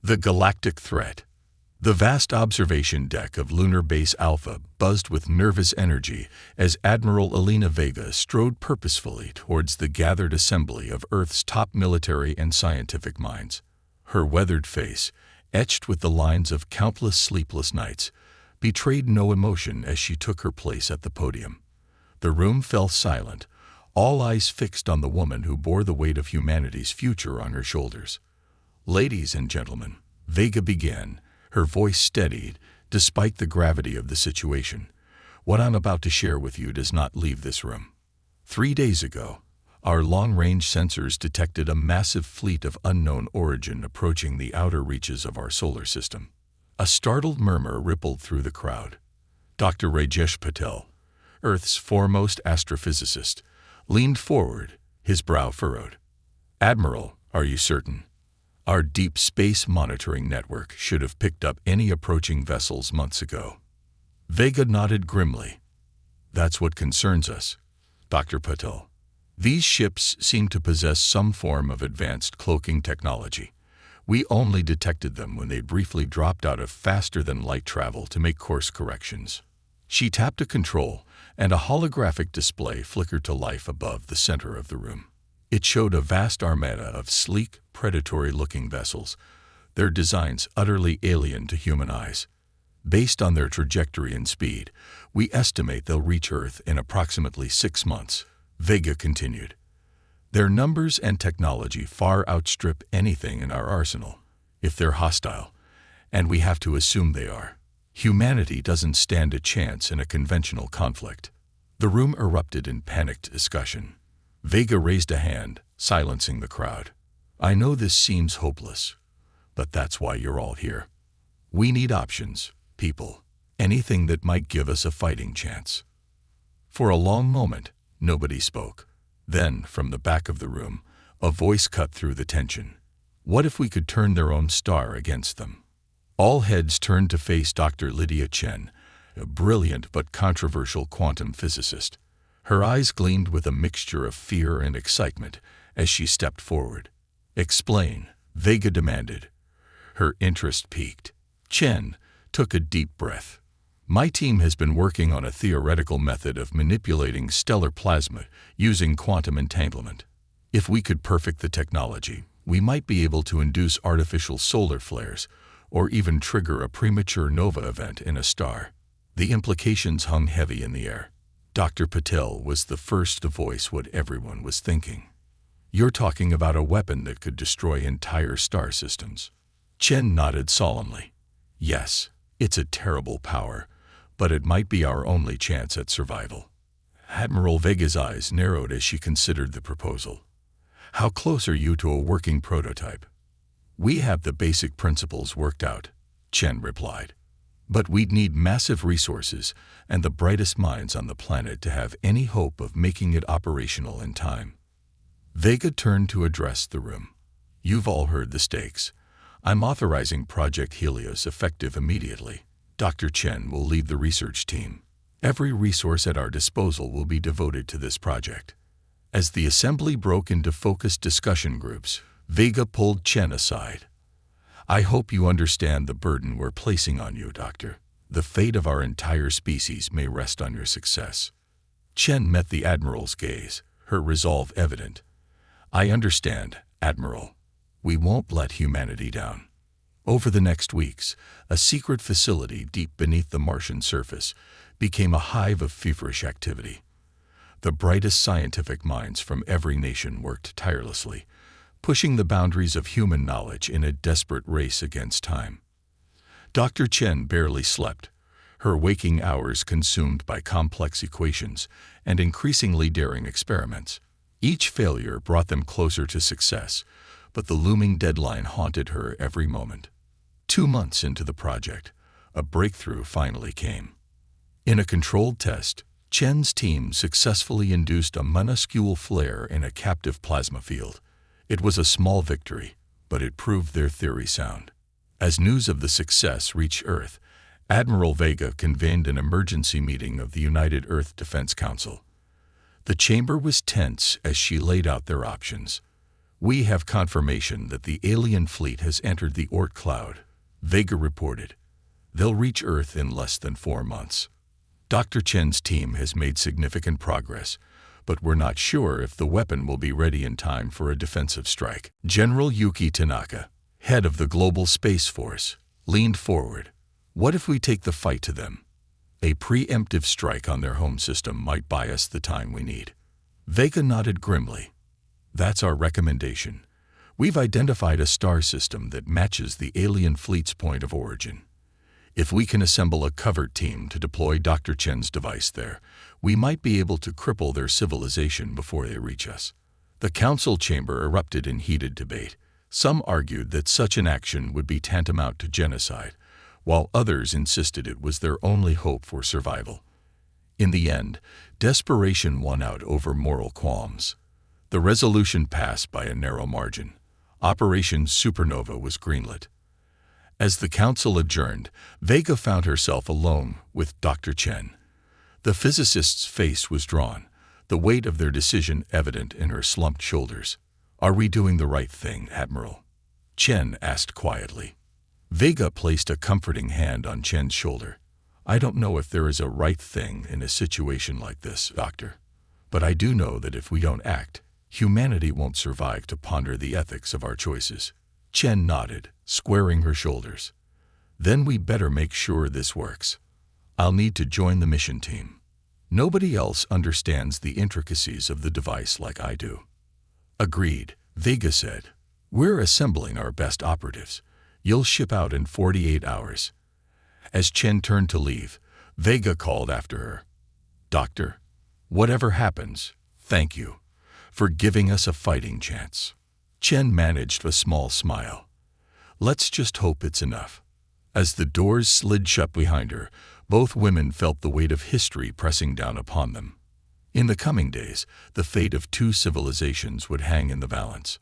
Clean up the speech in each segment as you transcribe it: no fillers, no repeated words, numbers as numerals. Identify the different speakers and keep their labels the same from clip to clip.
Speaker 1: The galactic threat. The vast observation deck of Lunar Base Alpha buzzed with nervous energy as Admiral Elena Vega strode purposefully towards the gathered assembly of Earth's top military and scientific minds. Her weathered face, etched with the lines of countless sleepless nights, betrayed no emotion as she took her place at the podium. The room fell silent, all eyes fixed on the woman who bore the weight of humanity's future on her shoulders. "Ladies and gentlemen," Vega began, her voice steadied despite the gravity of the situation. "What I'm about to share with you does not leave this room. 3 days ago, our long-range sensors detected a massive fleet of unknown origin approaching the outer reaches of our solar system." A startled murmur rippled through the crowd. Dr. Rajesh Patel, Earth's foremost astrophysicist, leaned forward, his brow furrowed. "Admiral, are you certain? Our deep space monitoring network should have picked up any approaching vessels months ago." Vega nodded grimly. "That's what concerns us, Dr. Patel. These ships seem to possess some form of advanced cloaking technology. We only detected them when they briefly dropped out of faster-than-light travel to make course corrections." She tapped a control, and a holographic display flickered to life above the center of the room. It showed a vast armada of sleek, predatory-looking vessels, their designs utterly alien to human eyes. "Based on their trajectory and speed, we estimate they'll reach Earth in approximately 6 months, Vega continued. "Their numbers and technology far outstrip anything in our arsenal. If they're hostile, and we have to assume they are, humanity doesn't stand a chance in a conventional conflict." The room erupted in panicked discussion. Vega raised a hand, silencing the crowd. "I know this seems hopeless, but that's why you're all here. We need options, people, anything that might give us a fighting chance." For a long moment, nobody spoke. Then, from the back of the room, a voice cut through the tension. "What if we could turn their own star against them?" All heads turned to face Dr. Lydia Chen, a brilliant but controversial quantum physicist. Her eyes gleamed with a mixture of fear and excitement as she stepped forward. "Explain," Vega demanded. Her interest piqued. Chen took a deep breath. "My team has been working on a theoretical method of manipulating stellar plasma using quantum entanglement. If we could perfect the technology, we might be able to induce artificial solar flares or even trigger a premature nova event in a star." The implications hung heavy in the air. Dr. Patel was the first to voice what everyone was thinking. "You're talking about a weapon that could destroy entire star systems." Chen nodded solemnly. "Yes, it's a terrible power, but it might be our only chance at survival." Admiral Vega's eyes narrowed as she considered the proposal. "How close are you to a working prototype?" "We have the basic principles worked out," Chen replied. "But we'd need massive resources and the brightest minds on the planet to have any hope of making it operational in time." Vega turned to address the room. "You've all heard the stakes. I'm authorizing Project Helios effective immediately. Dr. Chen will lead the research team. Every resource at our disposal will be devoted to this project." As the assembly broke into focused discussion groups, Vega pulled Chen aside. "I hope you understand the burden we're placing on you, Doctor. The fate of our entire species may rest on your success." Chen met the Admiral's gaze, her resolve evident. "I understand, Admiral. We won't let humanity down." Over the next weeks, a secret facility deep beneath the Martian surface became a hive of feverish activity. The brightest scientific minds from every nation worked tirelessly, pushing the boundaries of human knowledge in a desperate race against time. Dr. Chen barely slept, her waking hours consumed by complex equations and increasingly daring experiments. Each failure brought them closer to success, but the looming deadline haunted her every moment. 2 months into the project, a breakthrough finally came. In a controlled test, Chen's team successfully induced a minuscule flare in a captive plasma field. It was a small victory, but it proved their theory sound. As news of the success reached Earth, Admiral Vega convened an emergency meeting of the United Earth Defense Council. The chamber was tense as she laid out their options. We have confirmation that the alien fleet has entered the Orc cloud, Vega reported. They'll reach Earth in less than 4 months. Dr. Chen's team has made significant progress, but we're not sure if the weapon will be ready in time for a defensive strike. General Yuki Tanaka, head of the Global Space Force, leaned forward. What if we take the fight to them? A preemptive strike on their home system might buy us the time we need. Vega nodded grimly. That's our recommendation. We've identified a star system that matches the alien fleet's point of origin. If we can assemble a covert team to deploy Dr. Chen's device there, we might be able to cripple their civilization before they reach us. The council chamber erupted in heated debate. Some argued that such an action would be tantamount to genocide, while others insisted it was their only hope for survival. In the end, desperation won out over moral qualms. The resolution passed by a narrow margin. Operation Supernova was greenlit. As the council adjourned, Vega found herself alone with Dr. Chen. The physicist's face was drawn, the weight of their decision evident in her slumped shoulders. "Are we doing the right thing, Admiral?" Chen asked quietly. Vega placed a comforting hand on Chen's shoulder. "I don't know if there is a right thing in a situation like this, Doctor. But I do know that if we don't act, humanity won't survive to ponder the ethics of our choices." Chen nodded, squaring her shoulders. "Then we better make sure this works. I'll need to join the mission team. Nobody else understands the intricacies of the device like I do." "Agreed," Vega said. "We're assembling our best operatives. You'll ship out in 48 hours. As Chen turned to leave, Vega called after her. "Doctor, whatever happens, thank you for giving us a fighting chance." Chen managed a small smile. "Let's just hope it's enough." As the doors slid shut behind her, both women felt the weight of history pressing down upon them. In the coming days, the fate of 2 civilizations would hang in the balance.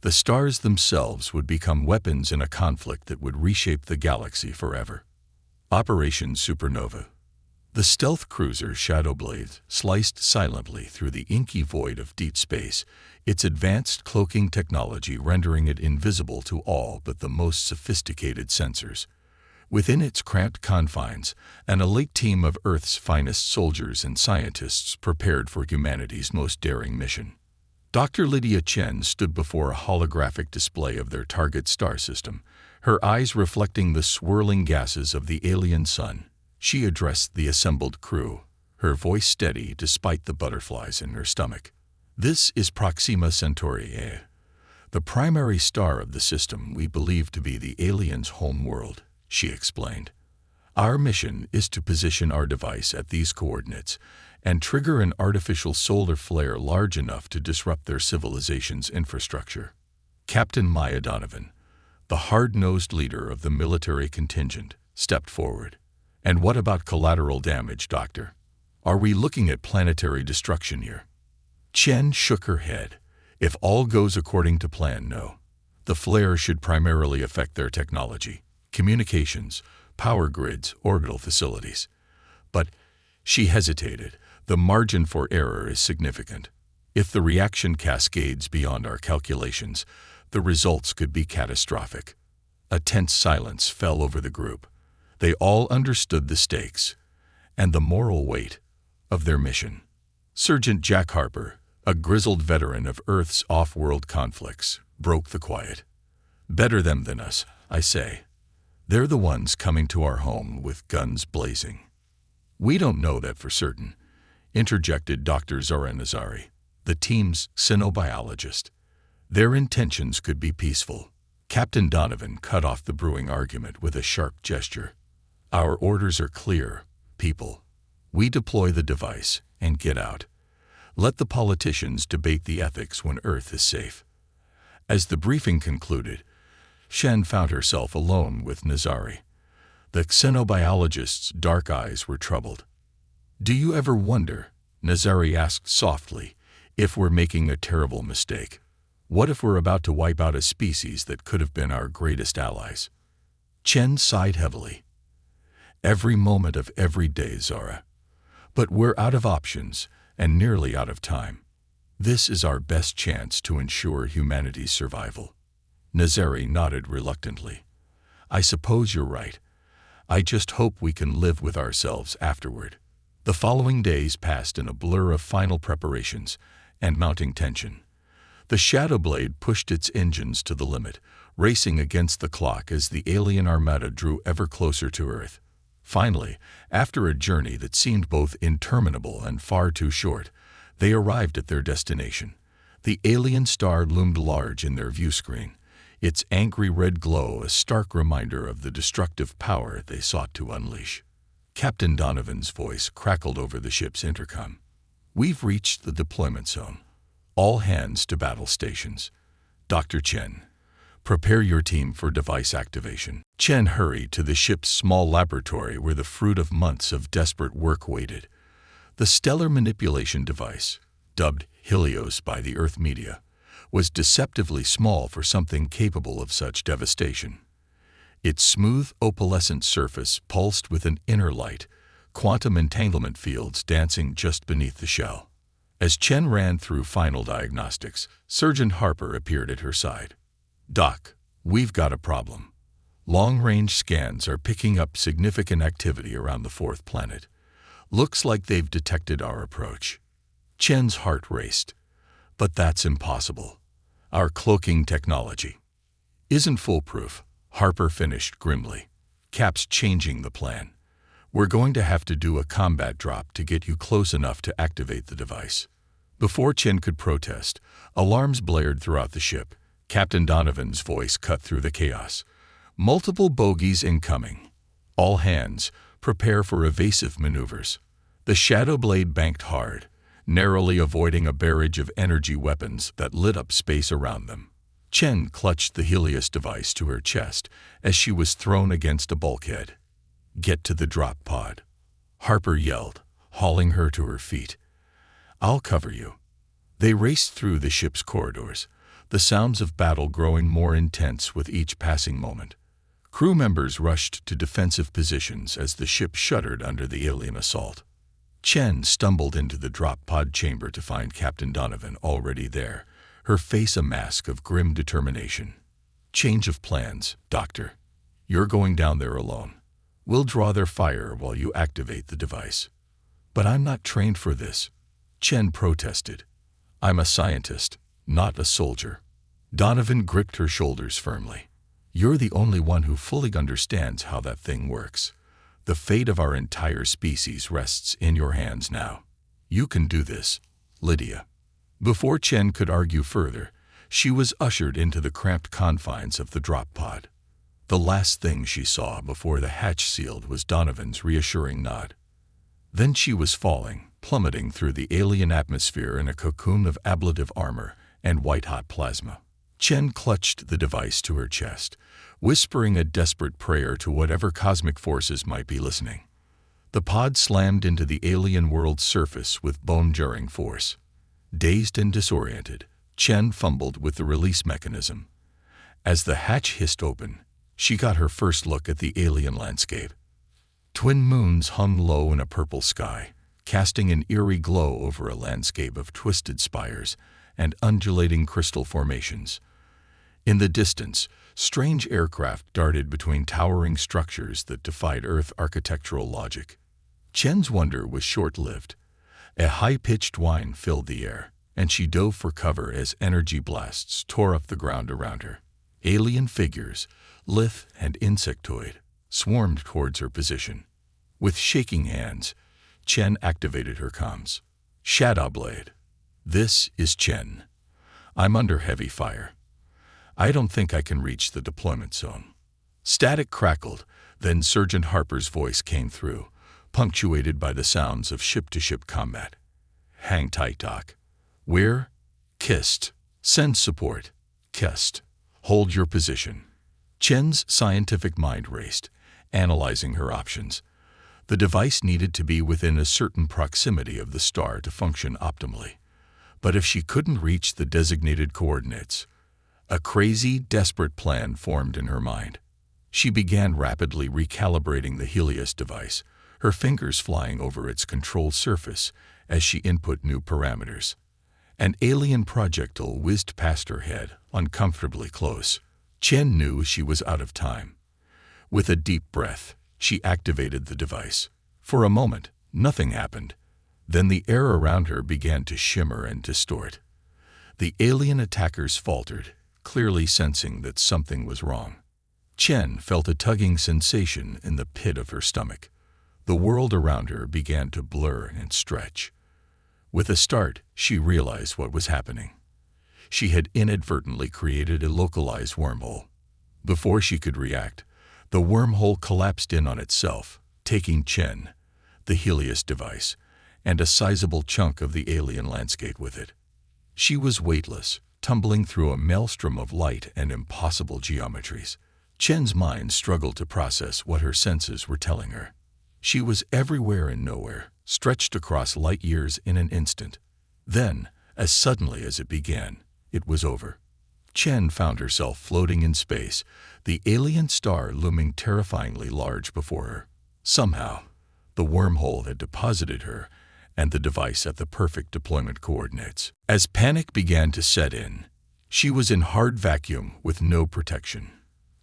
Speaker 1: The stars themselves would become weapons in a conflict that would reshape the galaxy forever. Operation Supernova. The stealth cruiser Shadowblade sliced silently through the inky void of deep space, its advanced cloaking technology rendering it invisible to all but the most sophisticated sensors. Within its cramped confines, an elite team of Earth's finest soldiers and scientists prepared for humanity's most daring mission. Dr. Lydia Chen stood before a holographic display of their target star system, her eyes reflecting the swirling gases of the alien sun. She addressed the assembled crew, her voice steady despite the butterflies in her stomach. "This is Proxima Centauri, the primary star of the system we believe to be the aliens' home world," she explained. "Our mission is to position our device at these coordinates and trigger an artificial solar flare large enough to disrupt their civilization's infrastructure." Captain Maya Donovan, the hard-nosed leader of the military contingent, stepped forward. "And what about collateral damage, Doctor? Are we looking at planetary destruction here?" Chen shook her head. "If all goes according to plan, no. The flare should primarily affect their technology, communications, power grids, orbital facilities. But," she hesitated, "the margin for error is significant. If the reaction cascades beyond our calculations, the results could be catastrophic." A tense silence fell over the group. They all understood the stakes and the moral weight of their mission. Sergeant Jack Harper, a grizzled veteran of Earth's off-world conflicts, broke the quiet. "Better them than us, I say. They're the ones coming to our home with guns blazing." "We don't know that for certain," interjected Dr. Zora Nazari, the team's xenobiologist. "Their intentions could be peaceful." Captain Donovan cut off the brewing argument with a sharp gesture. "Our orders are clear, people. We deploy the device and get out. Let the politicians debate the ethics when Earth is safe." As the briefing concluded, Shen found herself alone with Nazari. The xenobiologist's dark eyes were troubled. "Do you ever wonder," Nazari asked softly, "if we're making a terrible mistake? What if we're about to wipe out a species that could have been our greatest allies?" Chen sighed heavily. "Every moment of every day, Zara. But we're out of options and nearly out of time. This is our best chance to ensure humanity's survival. Nazari nodded reluctantly. I suppose you're right. I just hope we can live with ourselves afterward. The following days passed in a blur of final preparations and mounting tension. The Shadow Blade pushed its engines to the limit, racing against the clock as the alien armada drew ever closer to Earth. Finally, after a journey that seemed both interminable and far too short, they arrived at their destination. The alien star loomed large in their view screen, its angry red glow a stark reminder of the destructive power they sought to unleash. Captain Donovan's voice crackled over the ship's intercom. We've reached the deployment zone. All hands to battle stations. Dr. Chen, prepare your team for device activation. Chen hurried to the ship's small laboratory where the fruit of months of desperate work waited. The stellar manipulation device, dubbed Helios by the Earth media, was deceptively small for something capable of such devastation. Its smooth, opalescent surface pulsed with an inner light, quantum entanglement fields dancing just beneath the shell. As Chen ran through final diagnostics, Sergeant Harper appeared at her side. Doc, we've got a problem. Long-range scans are picking up significant activity around the fourth planet. Looks like they've detected our approach. Chen's heart raced. But that's impossible. Our cloaking technology isn't foolproof, Harper finished grimly. Cap's changing the plan. We're going to have to do a combat drop to get you close enough to activate the device. Before Chen could protest, alarms blared throughout the ship. Captain Donovan's voice cut through the chaos. Multiple bogies incoming. All hands, prepare for evasive maneuvers. The Shadow Blade banked hard, narrowly avoiding a barrage of energy weapons that lit up space around them. Chen clutched the Helios device to her chest as she was thrown against a bulkhead. Get to the drop pod, Harper yelled, hauling her to her feet. I'll cover you. They raced through the ship's corridors, the sounds of battle growing more intense with each passing moment. Crew members rushed to defensive positions as the ship shuddered under the alien assault. Chen stumbled into the drop pod chamber to find Captain Donovan already there, her face a mask of grim determination. Change of plans, Doctor. You're going down there alone. We'll draw their fire while you activate the device. But I'm not trained for this, Chen protested. I'm a scientist, not a soldier. Donovan gripped her shoulders firmly. You're the only one who fully understands how that thing works. The fate of our entire species rests in your hands now. You can do this, Lydia. Before Chen could argue further, she was ushered into the cramped confines of the drop pod. The last thing she saw before the hatch sealed was Donovan's reassuring nod. Then she was falling, plummeting through the alien atmosphere in a cocoon of ablative armor and white-hot plasma. Chen clutched the device to her chest, whispering a desperate prayer to whatever cosmic forces might be listening. The pod slammed into the alien world's surface with bone-jarring force. Dazed and disoriented, Chen fumbled with the release mechanism. As the hatch hissed open, she got her first look at the alien landscape. Twin moons hung low in a purple sky, casting an eerie glow over a landscape of twisted spires and undulating crystal formations. In the distance, strange aircraft darted between towering structures that defied Earth architectural logic. Chen's wonder was short-lived. A high-pitched whine filled the air, and she dove for cover as energy blasts tore up the ground around her. Alien figures, lithe and insectoid, swarmed towards her position. With shaking hands, Chen activated her comms. Shadow Blade. This is Chen. I'm under heavy fire. I don't think I can reach the deployment zone. Static crackled, then Sergeant Harper's voice came through, punctuated by the sounds of ship-to-ship combat. Hang tight, Doc. We're kissed. Send support. Kissed. Hold your position. Chen's scientific mind raced, analyzing her options. The device needed to be within a certain proximity of the star to function optimally. But if she couldn't reach the designated coordinates, a crazy, desperate plan formed in her mind. She began rapidly recalibrating the Helios device, her fingers flying over its control surface as she input new parameters. An alien projectile whizzed past her head, uncomfortably close. Chen knew she was out of time. With a deep breath, she activated the device. For a moment, nothing happened. Then the air around her began to shimmer and distort. The alien attackers faltered, clearly sensing that something was wrong. Chen felt a tugging sensation in the pit of her stomach. The world around her began to blur and stretch. With a start, she realized what was happening. She had inadvertently created a localized wormhole. Before she could react, the wormhole collapsed in on itself, taking Chen, the Helios device, and a sizable chunk of the alien landscape with it. She was weightless, tumbling through a maelstrom of light and impossible geometries. Chen's mind struggled to process what her senses were telling her. She was everywhere and nowhere, stretched across light years in an instant. Then, as suddenly as it began, it was over. Chen found herself floating in space, the alien star looming terrifyingly large before her. Somehow, the wormhole had deposited her and the device at the perfect deployment coordinates. As panic began to set in, she was in hard vacuum with no protection.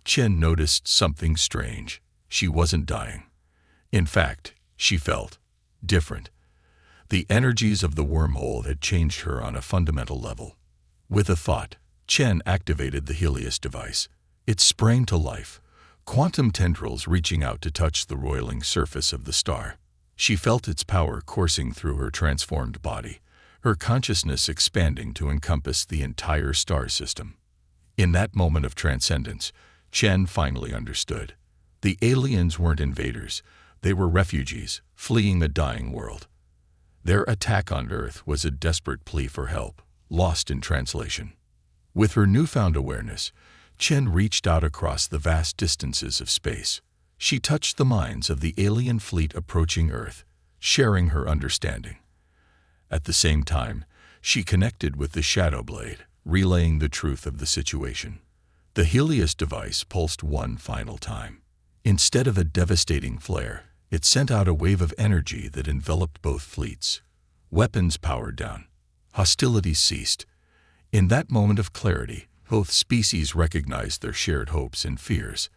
Speaker 1: Chen noticed something strange. She wasn't dying. In fact, she felt different. The energies of the wormhole had changed her on a fundamental level. With a thought, Chen activated the Helios device. It sprang to life, quantum tendrils reaching out to touch the roiling surface of the star. She felt its power coursing through her transformed body, her consciousness expanding to encompass the entire star system. In that moment of transcendence, Chen finally understood. The aliens weren't invaders. They were refugees, fleeing a dying world. Their attack on Earth was a desperate plea for help, lost in translation. With her newfound awareness, Chen reached out across the vast distances of space. She touched the minds of the alien fleet approaching Earth, sharing her understanding. At the same time, she connected with the Shadow Blade, relaying the truth of the situation. The Helios device pulsed one final time. Instead of a devastating flare, it sent out a wave of energy that enveloped both fleets. Weapons powered down. Hostilities ceased. In that moment of clarity, both species recognized their shared hopes and fears.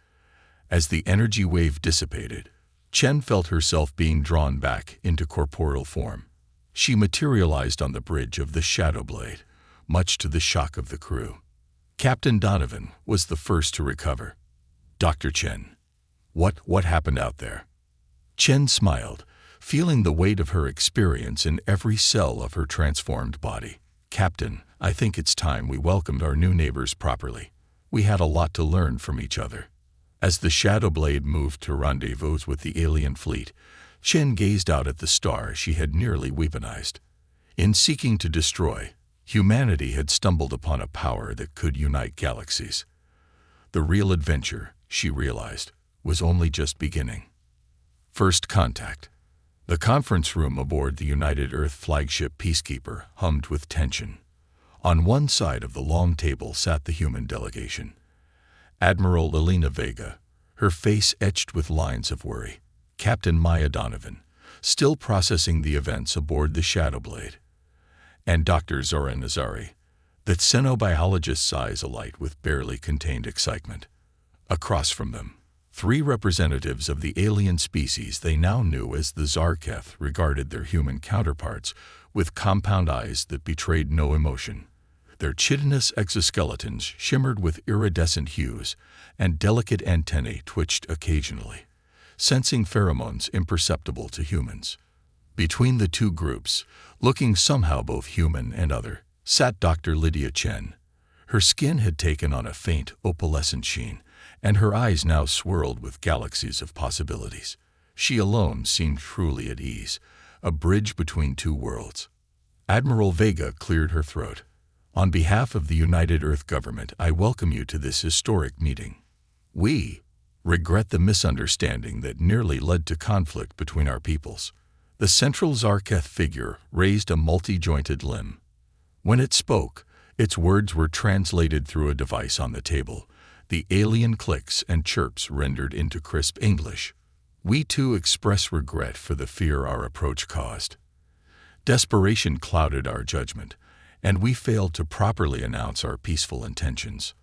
Speaker 1: As the energy wave dissipated, Chen felt herself being drawn back into corporeal form. She materialized on the bridge of the Shadow Blade, much to the shock of the crew. Captain Donovan was the first to recover. "Dr. Chen, what happened out there?" Chen smiled, feeling the weight of her experience in every cell of her transformed body. "Captain, I think it's time we welcomed our new neighbors properly. We had a lot to learn from each other." As the Shadow Blade moved to rendezvous with the alien fleet, Chen gazed out at the star she had nearly weaponized. In seeking to destroy, humanity had stumbled upon a power that could unite galaxies. The real adventure, she realized, was only just beginning. First contact. The conference room aboard the United Earth flagship Peacekeeper hummed with tension. On one side of the long table sat the human delegation. Admiral Elena Vega, her face etched with lines of worry. Captain Maya Donovan, still processing the events aboard the Shadow Blade. And Dr. Zora Nazari, the xenobiologist's eyes alight with barely contained excitement. Across from them, three representatives of the alien species they now knew as the Zarketh regarded their human counterparts with compound eyes that betrayed no emotion. Their chitinous exoskeletons shimmered with iridescent hues, and delicate antennae twitched occasionally, sensing pheromones imperceptible to humans. Between the two groups, looking somehow both human and other, sat Dr. Lydia Chen. Her skin had taken on a faint opalescent sheen, and her eyes now swirled with galaxies of possibilities. She alone seemed truly at ease, a bridge between two worlds. Admiral Vega cleared her throat. "On behalf of the United Earth government, I welcome you to this historic meeting. We regret the misunderstanding that nearly led to conflict between our peoples." The central Zarketh figure raised a multi-jointed limb. When it spoke, its words were translated through a device on the table, the alien clicks and chirps rendered into crisp English. "We too express regret for the fear our approach caused. Desperation clouded our judgment, and we failed to properly announce our peaceful intentions.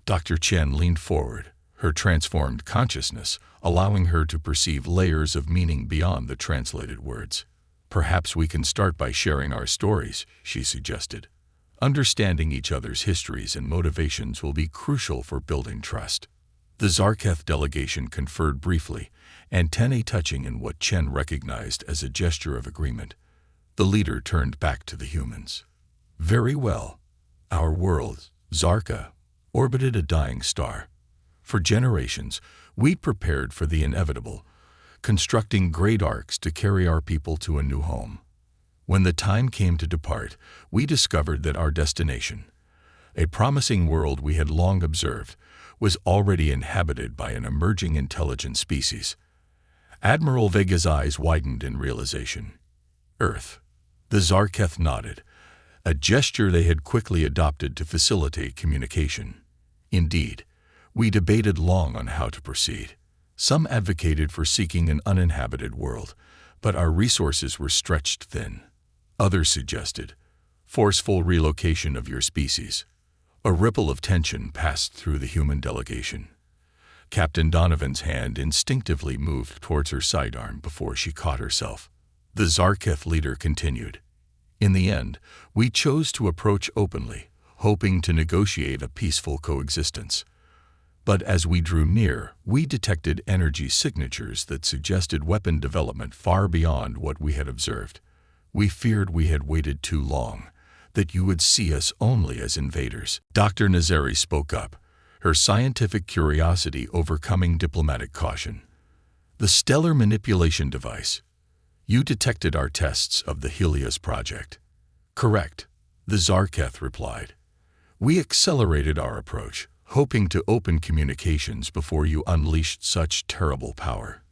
Speaker 1: Dr. Chen leaned forward, her transformed consciousness allowing her to perceive layers of meaning beyond the translated words. Perhaps we can start by sharing our stories, she suggested. Understanding each other's histories and motivations will be crucial for building trust. The Zarketh delegation conferred briefly, antennae touching in what Chen recognized as a gesture of agreement. The leader turned back to the humans. Very well. Our world, Zarka, orbited a dying star. For generations, we prepared for the inevitable, constructing great arcs to carry our people to a new home. When the time came to depart, we discovered that our destination, a promising world we had long observed, was already inhabited by an emerging intelligent species. Admiral Vega's eyes widened in realization. Earth. The Zarketh nodded, a gesture they had quickly adopted to facilitate communication. Indeed, we debated long on how to proceed. Some advocated for seeking an uninhabited world, but our resources were stretched thin. Others suggested forceful relocation of your species. A ripple of tension passed through the human delegation. Captain Donovan's hand instinctively moved towards her sidearm before she caught herself. The Zarketh leader continued. In the end, we chose to approach openly, hoping to negotiate a peaceful coexistence. But as we drew near, we detected energy signatures that suggested weapon development far beyond what we had observed. We feared we had waited too long, that you would see us only as invaders. Dr. Nazari spoke up, her scientific curiosity overcoming diplomatic caution. The stellar manipulation device. You detected our tests of the Helios project. Correct, the Zarketh replied. We accelerated our approach, hoping to open communications before you unleashed such terrible power.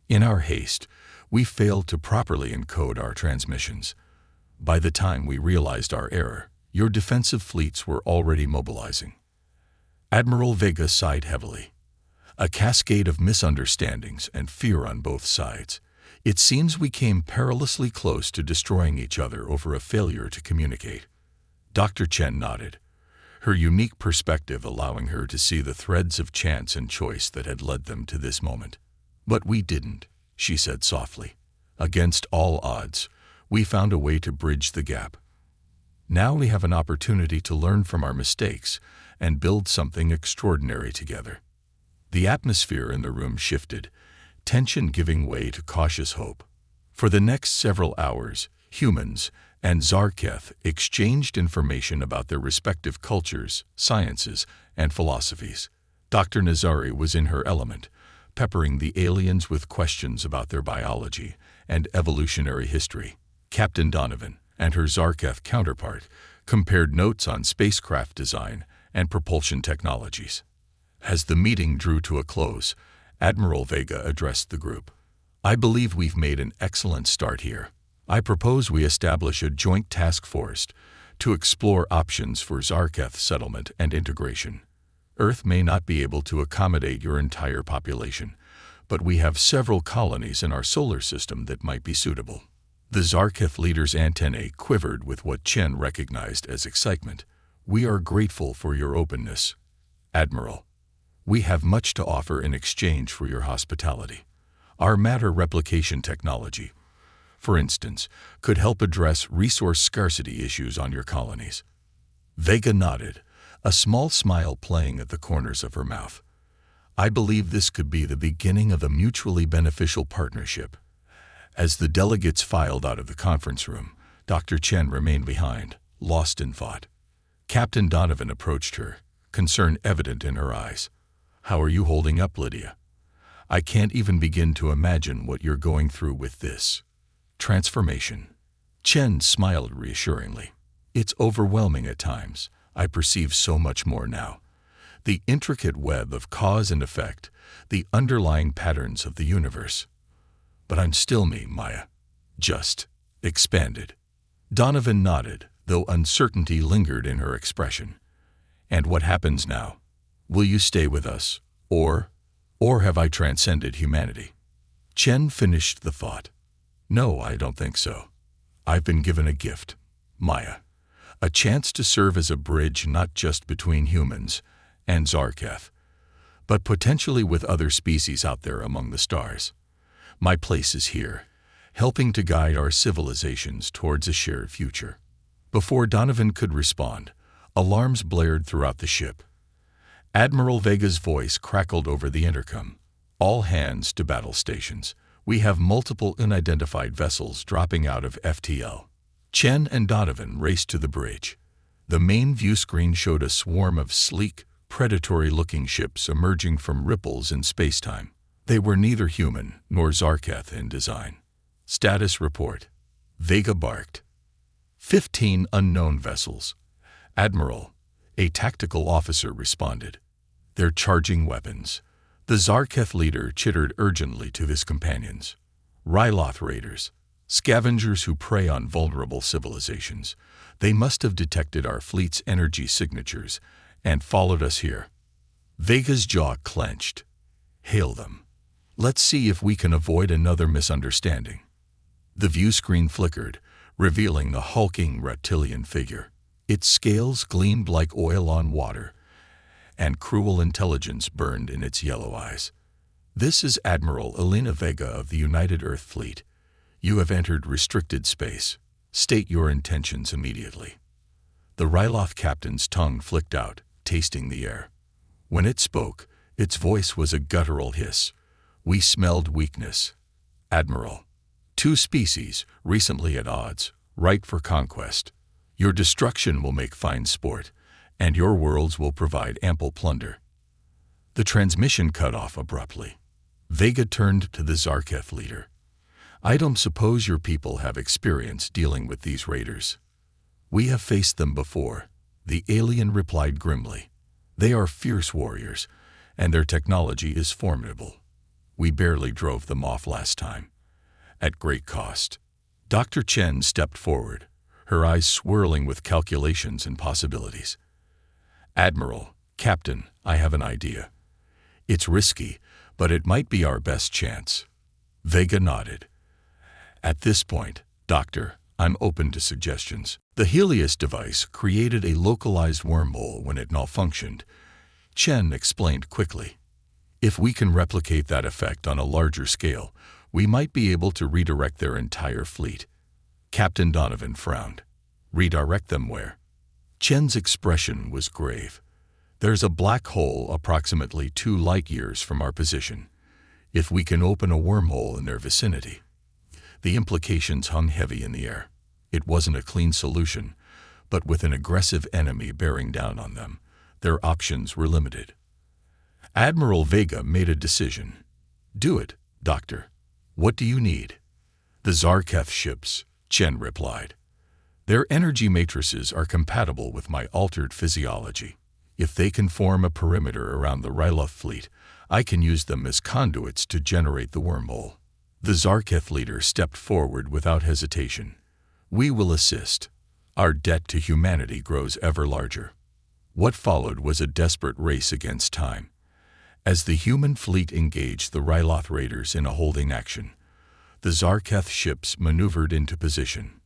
Speaker 1: In our haste, we failed to properly encode our transmissions. By the time we realized our error, your defensive fleets were already mobilizing. Admiral Vega sighed heavily. A cascade of misunderstandings and fear on both sides. It seems we came perilously close to destroying each other over a failure to communicate. Dr. Chen nodded, her unique perspective allowing her to see the threads of chance and choice that had led them to this moment. But we didn't, she said softly. Against all odds, we found a way to bridge the gap. Now we have an opportunity to learn from our mistakes and build something extraordinary together. The atmosphere in the room shifted, tension giving way to cautious hope. For the next several hours, humans and Zarketh exchanged information about their respective cultures, sciences, and philosophies. Dr. Nazari was in her element, peppering the aliens with questions about their biology and evolutionary history. Captain Donovan and her Zarketh counterpart compared notes on spacecraft design and propulsion technologies. As the meeting drew to a close, Admiral Vega addressed the group. I believe we've made an excellent start here. I propose we establish a joint task force to explore options for Zarketh settlement and integration. Earth may not be able to accommodate your entire population, but we have several colonies in our solar system that might be suitable. The Zarketh leader's antennae quivered with what Chen recognized as excitement. We are grateful for your openness, Admiral. We have much to offer in exchange for your hospitality. Our matter replication technology, for instance, could help address resource scarcity issues on your colonies. Vega nodded, a small smile playing at the corners of her mouth. I believe this could be the beginning of a mutually beneficial partnership. As the delegates filed out of the conference room, Dr. Chen remained behind, lost in thought. Captain Donovan approached her, concern evident in her eyes. How are you holding up, Lydia? I can't even begin to imagine what you're going through with this transformation. Chen smiled reassuringly. It's overwhelming at times. I perceive so much more now. The intricate web of cause and effect, the underlying patterns of the universe. But I'm still me, Maya. Just expanded. Donovan nodded, though uncertainty lingered in her expression. And what happens now? Will you stay with us, or have I transcended humanity? Chen finished the thought. No, I don't think so. I've been given a gift, Maya. A chance to serve as a bridge not just between humans and Zarketh, but potentially with other species out there among the stars. My place is here, helping to guide our civilizations towards a shared future. Before Donovan could respond, alarms blared throughout the ship. Admiral Vega's voice crackled over the intercom. All hands to battle stations. We have multiple unidentified vessels dropping out of FTL. Chen and Donovan raced to the bridge. The main view screen showed a swarm of sleek, predatory-looking ships emerging from ripples in spacetime. They were neither human nor Zarketh in design. Status report. Vega barked. 15 unknown vessels. Admiral, a tactical officer responded. They're charging weapons. The Zarketh leader chittered urgently to his companions. Ryloth raiders, scavengers who prey on vulnerable civilizations. They must have detected our fleet's energy signatures and followed us here. Vega's jaw clenched. Hail them. Let's see if we can avoid another misunderstanding. The view screen flickered, revealing the hulking reptilian figure. Its scales gleamed like oil on water, and cruel intelligence burned in its yellow eyes. This is Admiral Elena Vega of the United Earth Fleet. You have entered restricted space. State your intentions immediately. The Ryloth captain's tongue flicked out, tasting the air. When it spoke, its voice was a guttural hiss. We smelled weakness. Admiral, 2 species, recently at odds, ripe for conquest. Your destruction will make fine sport, and your worlds will provide ample plunder. The transmission cut off abruptly. Vega turned to the Zarketh leader. I don't suppose your people have experience dealing with these raiders. We have faced them before, the alien replied grimly. They are fierce warriors, and their technology is formidable. We barely drove them off last time, at great cost. Dr. Chen stepped forward, her eyes swirling with calculations and possibilities. Admiral, Captain, I have an idea. It's risky, but it might be our best chance. Vega nodded. At this point, Doctor, I'm open to suggestions. The Helios device created a localized wormhole when it malfunctioned. Chen explained quickly. If we can replicate that effect on a larger scale, we might be able to redirect their entire fleet. Captain Donovan frowned. Redirect them where? Chen's expression was grave. There's a black hole approximately 2 light-years from our position. If we can open a wormhole in their vicinity. The implications hung heavy in the air. It wasn't a clean solution, but with an aggressive enemy bearing down on them, their options were limited. Admiral Vega made a decision. Do it, Doctor. What do you need? The Zarketh ships, Chen replied. Their energy matrices are compatible with my altered physiology. If they can form a perimeter around the Ryloth fleet, I can use them as conduits to generate the wormhole. The Zarketh leader stepped forward without hesitation. We will assist. Our debt to humanity grows ever larger. What followed was a desperate race against time. As the human fleet engaged the Ryloth raiders in a holding action, the Zarketh ships maneuvered into position.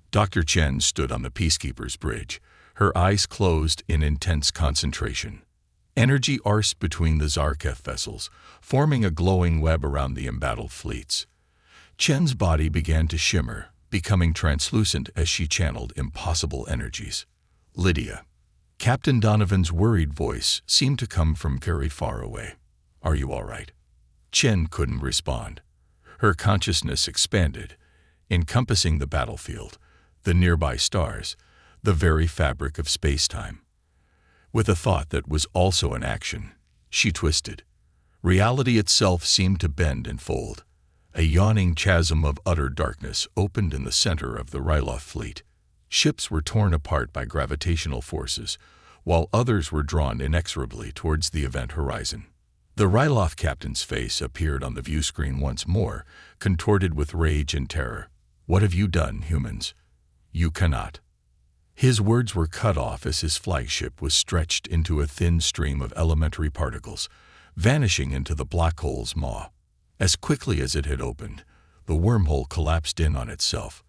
Speaker 1: Dr. Chen stood on the Peacekeeper's bridge, her eyes closed in intense concentration. Energy arced between the Zarketh vessels, forming a glowing web around the embattled fleets. Chen's body began to shimmer, becoming translucent as she channeled impossible energies. Lydia. Captain Donovan's worried voice seemed to come from very far away. Are you all right? Chen couldn't respond. Her consciousness expanded, encompassing the battlefield, the nearby stars, the very fabric of space-time. With a thought that was also an action, she twisted. Reality itself seemed to bend and fold. A yawning chasm of utter darkness opened in the center of the Ryloth fleet. Ships were torn apart by gravitational forces, while others were drawn inexorably towards the event horizon. The Ryloth captain's face appeared on the view screen once more, contorted with rage and terror. What have you done, humans? You cannot. His words were cut off as his flagship was stretched into a thin stream of elementary particles, vanishing into the black hole's maw. As quickly as it had opened, the wormhole collapsed in on itself.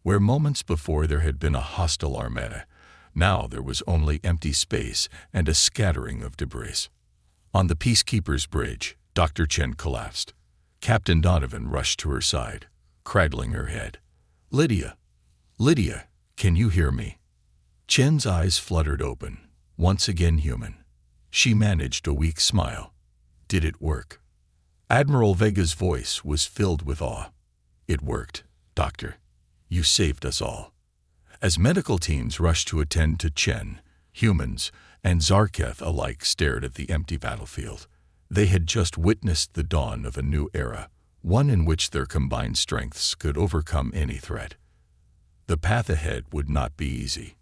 Speaker 1: Where moments before there had been a hostile armada, Now there was only empty space and a scattering of debris. On the Peacekeeper's bridge, Dr. Chen collapsed. Captain Donovan rushed to her side, cradling her head. "Lydia! Lydia, can you hear me?" Chen's eyes fluttered open, once again human. She managed a weak smile. Did it work? Admiral Vega's voice was filled with awe. "It worked, Doctor. You saved us all." As medical teams rushed to attend to Chen, humans and Zarketh alike stared at the empty battlefield. They had just witnessed the dawn of a new era, one in which their combined strengths could overcome any threat. The path ahead would not be easy.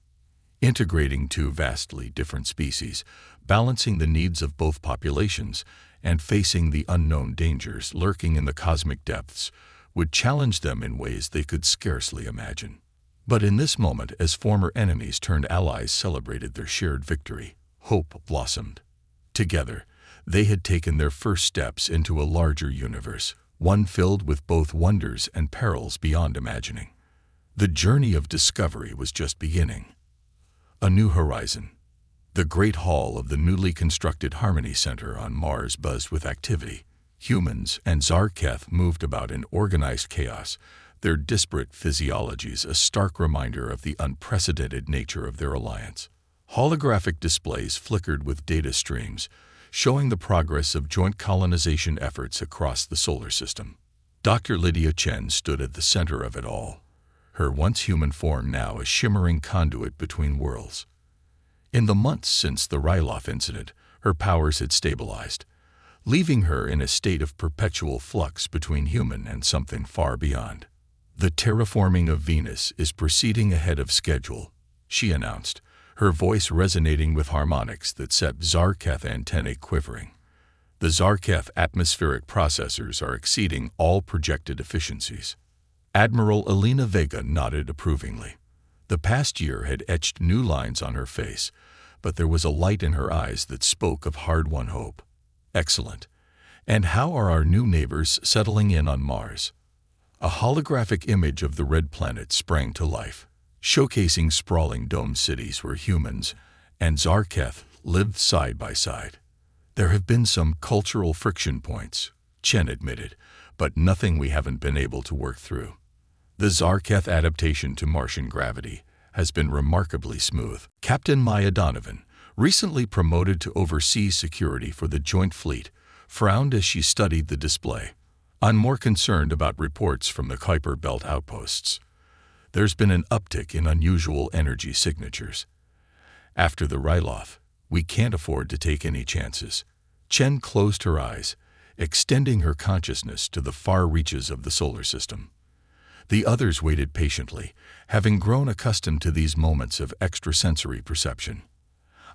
Speaker 1: Integrating two vastly different species, balancing the needs of both populations, and facing the unknown dangers lurking in the cosmic depths would challenge them in ways they could scarcely imagine. But in this moment, as former enemies turned allies celebrated their shared victory, hope blossomed. Together, they had taken their first steps into a larger universe, one filled with both wonders and perils beyond imagining. The journey of discovery was just beginning. A new horizon. The great hall of the newly constructed Harmony Center on Mars buzzed with activity. Humans and Zarketh moved about in organized chaos, their disparate physiologies a stark reminder of the unprecedented nature of their alliance. Holographic displays flickered with data streams, showing the progress of joint colonization efforts across the solar system. Dr. Lydia Chen stood at the center of it all, her once human form now a shimmering conduit between worlds. In the months since the Ryloth incident, her powers had stabilized, leaving her in a state of perpetual flux between human and something far beyond. "The terraforming of Venus is proceeding ahead of schedule," she announced, her voice resonating with harmonics that set Zarketh antennae quivering. "The Zarketh atmospheric processors are exceeding all projected efficiencies." Admiral Elena Vega nodded approvingly. The past year had etched new lines on her face, but there was a light in her eyes that spoke of hard-won hope. "Excellent. And how are our new neighbors settling in on Mars?" A holographic image of the red planet sprang to life, showcasing sprawling domed cities where humans and Zarketh lived side by side. "There have been some cultural friction points," Chen admitted, "but nothing we haven't been able to work through. The Zarketh adaptation to Martian gravity has been remarkably smooth." Captain Maya Donovan, recently promoted to oversee security for the Joint Fleet, frowned as she studied the display. "I'm more concerned about reports from the Kuiper Belt outposts. There's been an uptick in unusual energy signatures. After the Ryloth, we can't afford to take any chances." Chen closed her eyes, extending her consciousness to the far reaches of the solar system. The others waited patiently, having grown accustomed to these moments of extrasensory perception.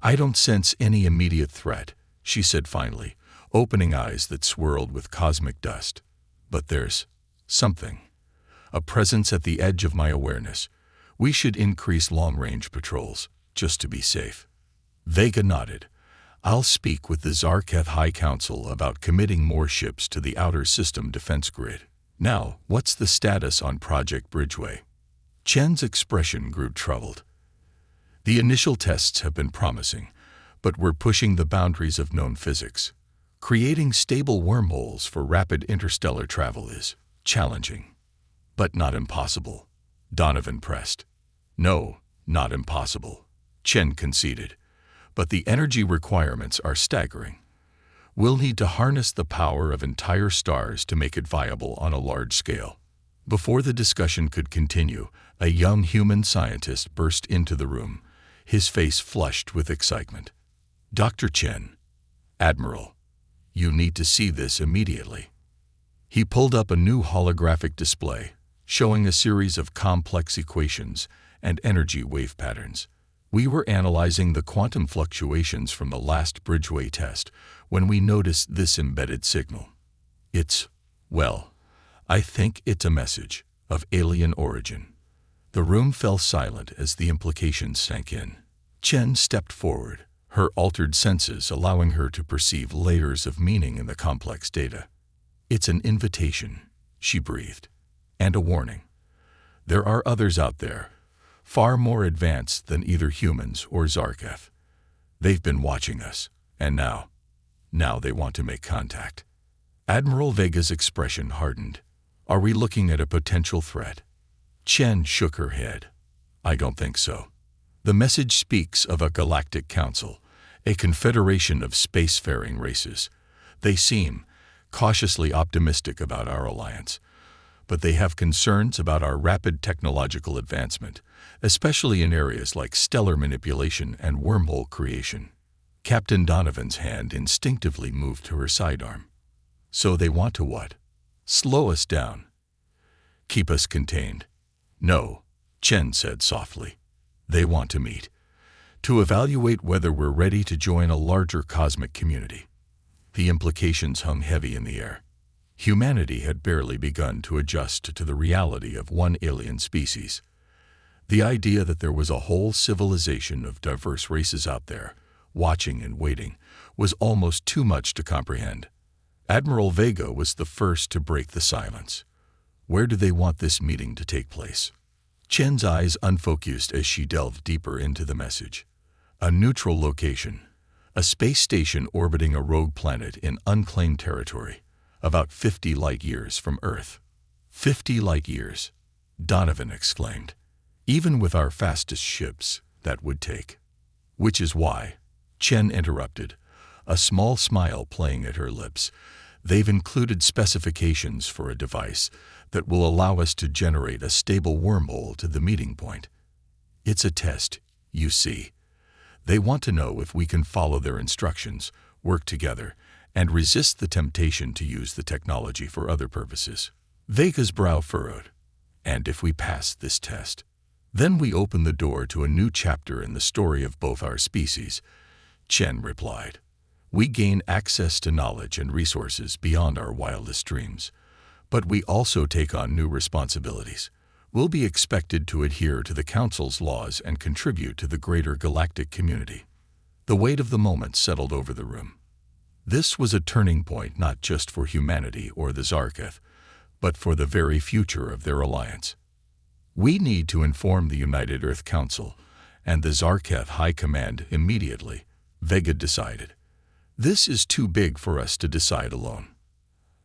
Speaker 1: "I don't sense any immediate threat," she said finally, opening eyes that swirled with cosmic dust. "But there's something. A presence at the edge of my awareness. We should increase long-range patrols, just to be safe." Vega nodded. "I'll speak with the Zarketh High Council about committing more ships to the outer system defense grid. Now, what's the status on Project Bridgeway?" Chen's expression grew troubled. "The initial tests have been promising, but we're pushing the boundaries of known physics. Creating stable wormholes for rapid interstellar travel is challenging, but not impossible," Donovan pressed. "No, not impossible," Chen conceded, "but the energy requirements are staggering. We'll need to harness the power of entire stars to make it viable on a large scale." Before the discussion could continue, a young human scientist burst into the room, his face flushed with excitement. "Dr. Chen, Admiral, you need to see this immediately." He pulled up a new holographic display, showing a series of complex equations and energy wave patterns. "We were analyzing the quantum fluctuations from the last Bridgeway test when we noticed this embedded signal. Well, I think it's a message of alien origin." The room fell silent as the implications sank in. Chen stepped forward, her altered senses allowing her to perceive layers of meaning in the complex data. "It's an invitation," she breathed, "and a warning. There are others out there, far more advanced than either humans or Zarketh. They've been watching us, and now they want to make contact. Admiral Vega's expression hardened. Are we looking at a potential threat? Chen shook her head. I don't think so. The message speaks of a galactic council, a confederation of spacefaring races. They seem cautiously optimistic about our alliance, but they have concerns about our rapid technological advancement, especially in areas like stellar manipulation and wormhole creation. Captain Donovan's hand instinctively moved to her sidearm. So they want to what? Slow us down. Keep us contained. No, Chen said softly. They want to meet, to evaluate whether we're ready to join a larger cosmic community. The implications hung heavy in the air. Humanity had barely begun to adjust to the reality of one alien species. The idea that there was a whole civilization of diverse races out there, watching and waiting, was almost too much to comprehend. Admiral Vega was the first to break the silence. Where do they want this meeting to take place? Chen's eyes unfocused as she delved deeper into the message. A neutral location, a space station orbiting a rogue planet in unclaimed territory, about 50 light-years from Earth. 50 light-years, Donovan exclaimed. Even with our fastest ships, that would take. Which is why, Chen interrupted, a small smile playing at her lips. They've included specifications for a device that will allow us to generate a stable wormhole to the meeting point. It's a test, you see. They want to know if we can follow their instructions, work together, and resist the temptation to use the technology for other purposes. Vega's brow furrowed. And if we pass this test, then we open the door to a new chapter in the story of both our species, Chen replied. We gain access to knowledge and resources beyond our wildest dreams, but we also take on new responsibilities. We'll be expected to adhere to the Council's laws and contribute to the greater galactic community. The weight of the moment settled over the room. This was a turning point not just for humanity or the Zarketh, but for the very future of their alliance. We need to inform the United Earth Council and the Zarketh High Command immediately, Vega decided. This is too big for us to decide alone.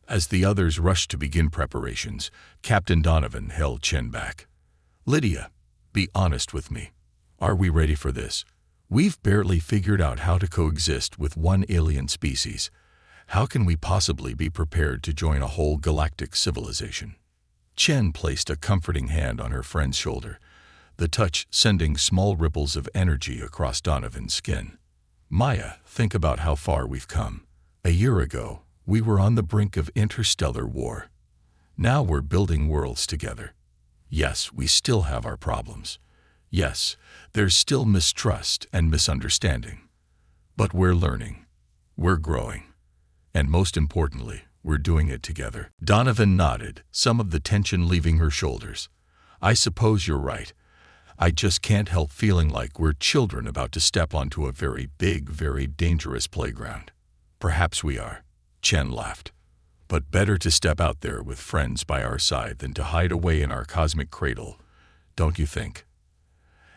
Speaker 1: As the others rushed to begin preparations, Captain Donovan held Chen back. Lydia, be honest with me. Are we ready for this? We've barely figured out how to coexist with one alien species. How can we possibly be prepared to join a whole galactic civilization? Chen placed a comforting hand on her friend's shoulder, the touch sending small ripples of energy across Donovan's skin. Maya, think about how far we've come. A year ago, we were on the brink of interstellar war. Now we're building worlds together. Yes, we still have our problems. Yes, there's still mistrust and misunderstanding. But we're learning. We're growing. And most importantly, we're doing it together. Donovan nodded, some of the tension leaving her shoulders. I suppose you're right. I just can't help feeling like we're children about to step onto a very big, very dangerous playground. Perhaps we are. Chen laughed. But better to step out there with friends by our side than to hide away in our cosmic cradle, don't you think?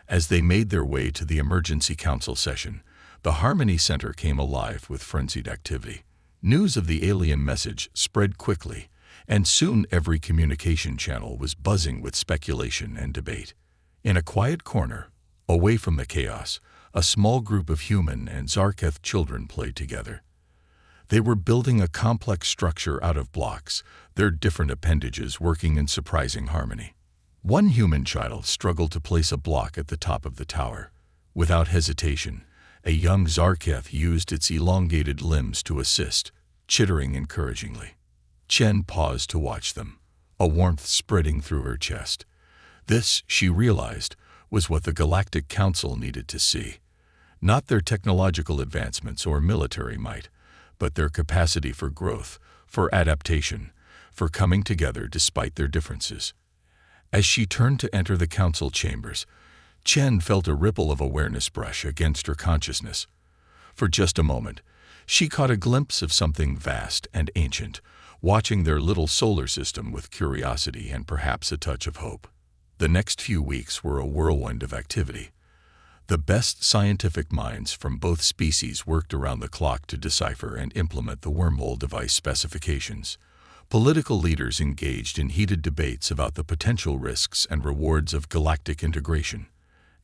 Speaker 1: As they made their way to the emergency council session, the Harmony Center came alive with frenzied activity. News of the alien message spread quickly, and soon every communication channel was buzzing with speculation and debate. In a quiet corner, away from the chaos, a small group of human and Zarketh children played together. They were building a complex structure out of blocks, their different appendages working in surprising harmony. One human child struggled to place a block at the top of the tower. Without hesitation, a young Zarketh used its elongated limbs to assist, chittering encouragingly. Chen paused to watch them, a warmth spreading through her chest. This, she realized, was what the Galactic Council needed to see. Not their technological advancements or military might, but their capacity for growth, for adaptation, for coming together despite their differences. As she turned to enter the council chambers, Chen felt a ripple of awareness brush against her consciousness. For just a moment, she caught a glimpse of something vast and ancient, watching their little solar system with curiosity and perhaps a touch of hope. The next few weeks were a whirlwind of activity. The best scientific minds from both species worked around the clock to decipher and implement the wormhole device specifications. Political leaders engaged in heated debates about the potential risks and rewards of galactic integration.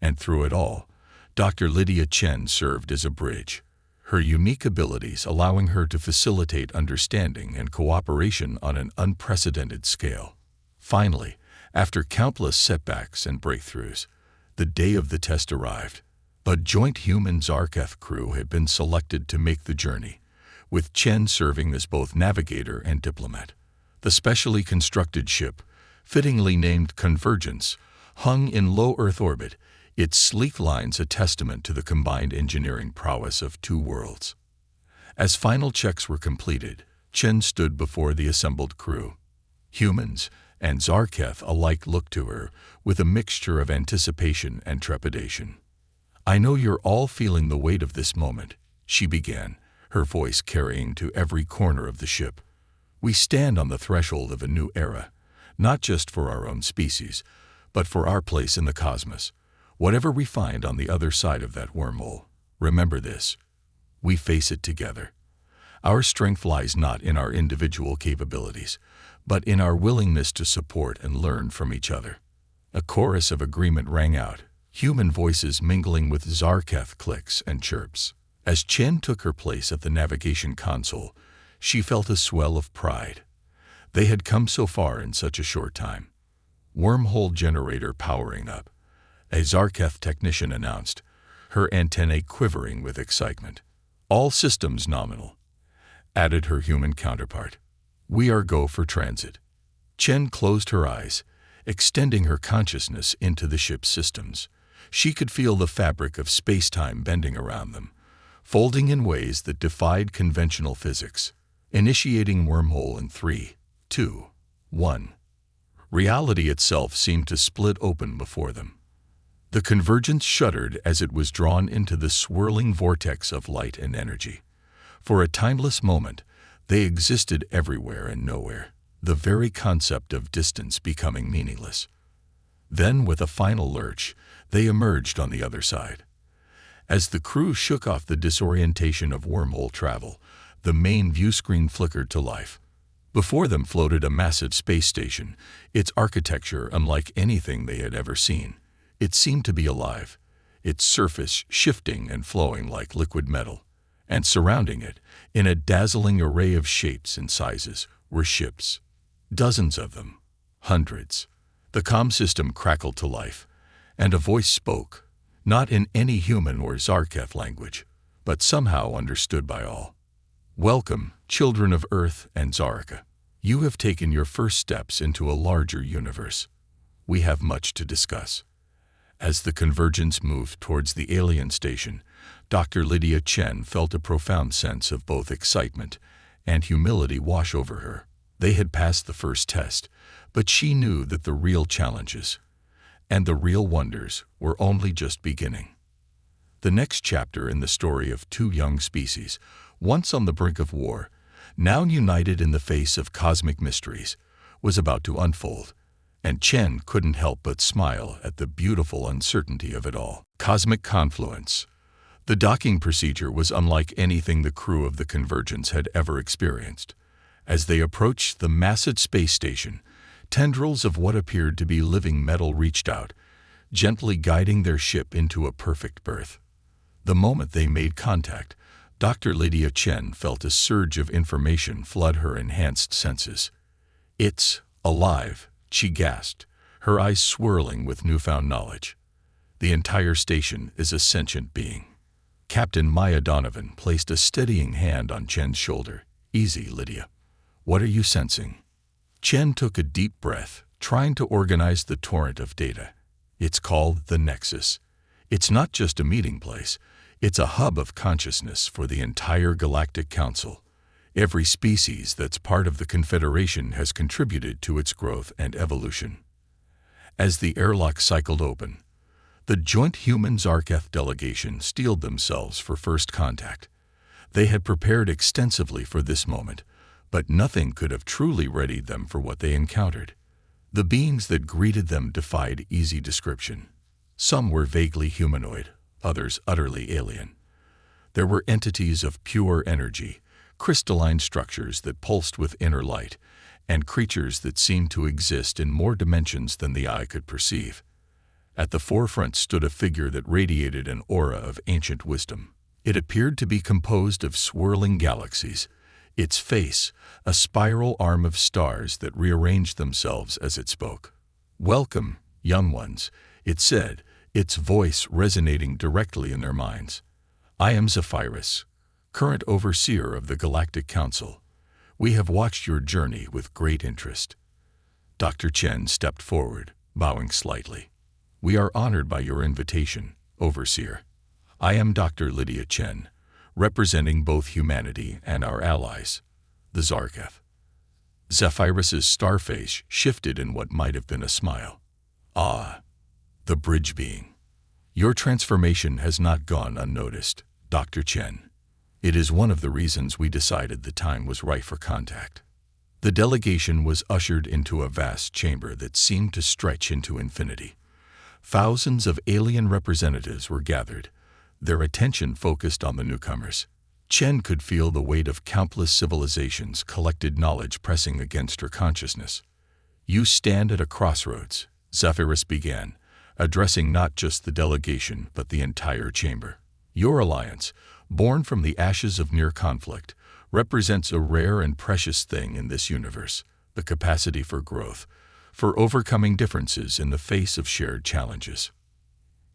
Speaker 1: And through it all, Dr. Lydia Chen served as a bridge, her unique abilities allowing her to facilitate understanding and cooperation on an unprecedented scale. Finally, after countless setbacks and breakthroughs, the day of the test arrived. A joint human-Zarketh crew had been selected to make the journey, with Chen serving as both navigator and diplomat. The specially constructed ship, fittingly named Convergence, hung in low Earth orbit, its sleek lines a testament to the combined engineering prowess of two worlds. As final checks were completed, Chen stood before the assembled crew. Humans and Zarketh alike looked to her with a mixture of anticipation and trepidation. "I know you're all feeling the weight of this moment," she began, her voice carrying to every corner of the ship. "We stand on the threshold of a new era, not just for our own species, but for our place in the cosmos. Whatever we find on the other side of that wormhole, remember this: we face it together. Our strength lies not in our individual capabilities, but in our willingness to support and learn from each other." A chorus of agreement rang out, human voices mingling with Zarketh clicks and chirps. As Chen took her place at the navigation console, she felt a swell of pride. They had come so far in such a short time. "Wormhole generator powering up," a Zarketh technician announced, her antennae quivering with excitement. "All systems nominal," added her human counterpart. "We are go for transit." Chen closed her eyes, extending her consciousness into the ship's systems. She could feel the fabric of space-time bending around them, folding in ways that defied conventional physics. Initiating wormhole in 3, 2, 1. Reality itself seemed to split open before them. The Convergence shuddered as it was drawn into the swirling vortex of light and energy. For a timeless moment, they existed everywhere and nowhere, the very concept of distance becoming meaningless. Then, with a final lurch, they emerged on the other side. As the crew shook off the disorientation of wormhole travel, the main viewscreen flickered to life. Before them floated a massive space station, its architecture unlike anything they had ever seen. It seemed to be alive, its surface shifting and flowing like liquid metal. And surrounding it, in a dazzling array of shapes and sizes, were ships. Dozens of them. Hundreds. The comm system crackled to life, and a voice spoke, not in any human or Zarketh language, but somehow understood by all. "Welcome, children of Earth and Zarka. You have taken your first steps into a larger universe. We have much to discuss." As the Convergence moved towards the alien station, Dr. Lydia Chen felt a profound sense of both excitement and humility wash over her. They had passed the first test, but she knew that the real challenges and the real wonders were only just beginning. The next chapter in the story of two young species, once on the brink of war, now united in the face of cosmic mysteries, was about to unfold, and Chen couldn't help but smile at the beautiful uncertainty of it all. Cosmic confluence. The docking procedure was unlike anything the crew of the Convergence had ever experienced. As they approached the massive space station, tendrils of what appeared to be living metal reached out, gently guiding their ship into a perfect berth. The moment they made contact, Dr. Lydia Chen felt a surge of information flood her enhanced senses. "It's alive," she gasped, her eyes swirling with newfound knowledge. "The entire station is a sentient being." Captain Maya Donovan placed a steadying hand on Chen's shoulder. "Easy, Lydia. What are you sensing?" Chen took a deep breath, trying to organize the torrent of data. "It's called the Nexus. It's not just a meeting place. It's a hub of consciousness for the entire Galactic Council. Every species that's part of the Confederation has contributed to its growth and evolution." As the airlock cycled open, the joint human-Zarketh delegation steeled themselves for first contact. They had prepared extensively for this moment, but nothing could have truly readied them for what they encountered. The beings that greeted them defied easy description. Some were vaguely humanoid, others utterly alien. There were entities of pure energy, crystalline structures that pulsed with inner light, and creatures that seemed to exist in more dimensions than the eye could perceive. At the forefront stood a figure that radiated an aura of ancient wisdom. It appeared to be composed of swirling galaxies, its face a spiral arm of stars that rearranged themselves as it spoke. "Welcome, young ones," it said, its voice resonating directly in their minds. "I am Zephyrus, current overseer of the Galactic Council. We have watched your journey with great interest." Dr. Chen stepped forward, bowing slightly. "We are honored by your invitation, Overseer. I am Dr. Lydia Chen, representing both humanity and our allies, the Zarketh." Zephyrus's star face shifted in what might have been a smile. "Ah, the bridge being. Your transformation has not gone unnoticed, Dr. Chen. It is one of the reasons we decided the time was right for contact." The delegation was ushered into a vast chamber that seemed to stretch into infinity. Thousands of alien representatives were gathered, their attention focused on the newcomers. Chen could feel the weight of countless civilizations' collected knowledge pressing against her consciousness. "You stand at a crossroads," Zephyrus began, addressing not just the delegation but the entire chamber. "Your alliance, born from the ashes of near conflict, represents a rare and precious thing in this universe, the capacity for growth, for overcoming differences in the face of shared challenges."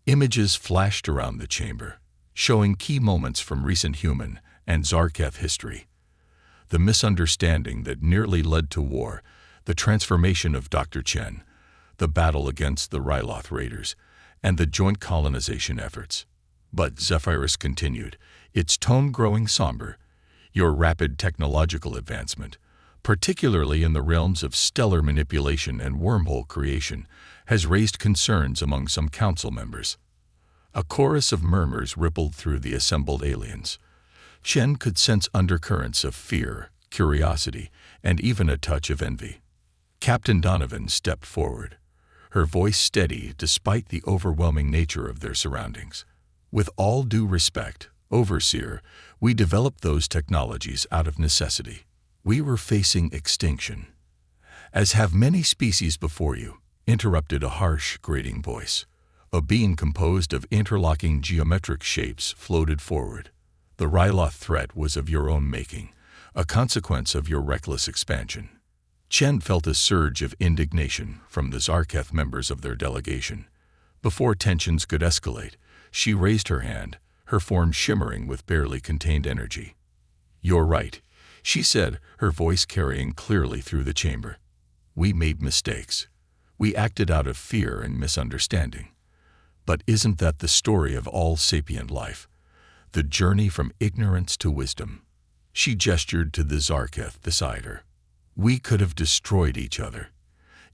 Speaker 1: Images flashed around the chamber, showing key moments from recent human and Zarketh history. The misunderstanding that nearly led to war, the transformation of Dr. Chen, the battle against the Ryloth raiders, and the joint colonization efforts. But Zephyrus continued, its tone growing somber. "Your rapid technological advancement, particularly in the realms of stellar manipulation and wormhole creation, has raised concerns among some council members." A chorus of murmurs rippled through the assembled aliens. Chen could sense undercurrents of fear, curiosity, and even a touch of envy. Captain Donovan stepped forward, her voice steady despite the overwhelming nature of their surroundings. "With all due respect, Overseer, we developed those technologies out of necessity. We were facing extinction, as have many species before you," interrupted a harsh, grating voice. A being composed of interlocking geometric shapes floated forward. "The Ryloth threat was of your own making, a consequence of your reckless expansion." Chen felt a surge of indignation from the Zarketh members of their delegation. Before tensions could escalate, she raised her hand, her form shimmering with barely contained energy. "You're right," she said, her voice carrying clearly through the chamber. "We made mistakes. We acted out of fear and misunderstanding. But isn't that the story of all sapient life? The journey from ignorance to wisdom." She gestured to the Zarketh beside her. "We could have destroyed each other.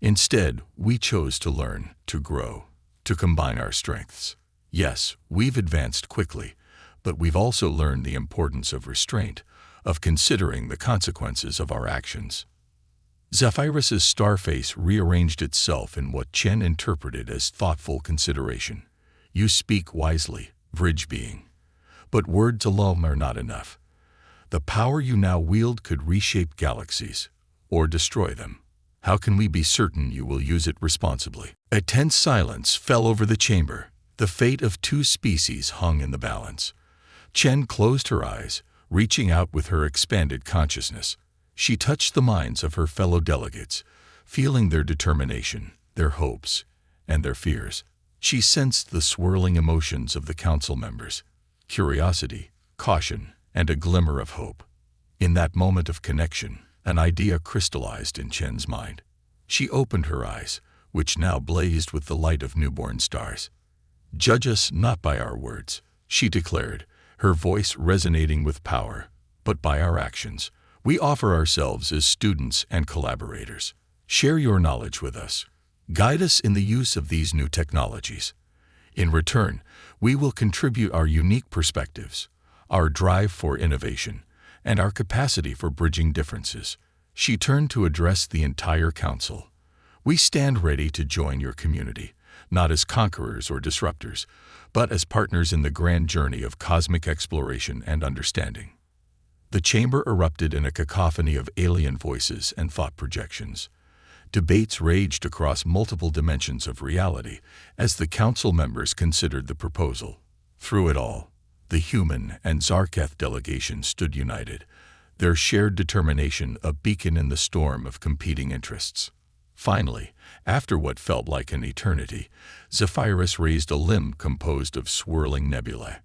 Speaker 1: Instead, we chose to learn, to grow, to combine our strengths. Yes, we've advanced quickly, but we've also learned the importance of restraint, of considering the consequences of our actions." Zephyrus's star face rearranged itself in what Chen interpreted as thoughtful consideration. "You speak wisely, bridge being. But words alone are not enough. The power you now wield could reshape galaxies, or destroy them. How can we be certain you will use it responsibly?" A tense silence fell over the chamber. The fate of two species hung in the balance. Chen closed her eyes, reaching out with her expanded consciousness. She touched the minds of her fellow delegates, feeling their determination, their hopes, and their fears. She sensed the swirling emotions of the council members, curiosity, caution, and a glimmer of hope. In that moment of connection, an idea crystallized in Chen's mind. She opened her eyes, which now blazed with the light of newborn stars. "Judge us not by our words," she declared, her voice resonating with power, "but by our actions. We offer ourselves as students and collaborators. Share your knowledge with us. Guide us in the use of these new technologies. In return, we will contribute our unique perspectives, our drive for innovation, and our capacity for bridging differences." She turned to address the entire council. We stand ready to join your community, not as conquerors or disruptors, but as partners in the grand journey of cosmic exploration and understanding. The chamber erupted in a cacophony of alien voices and thought projections. Debates raged across multiple dimensions of reality as the council members considered the proposal. Through it all, the human and Zarketh delegations stood united, their shared determination a beacon in the storm of competing interests. Finally, after what felt like an eternity, Zephyrus raised a limb composed of swirling nebulae.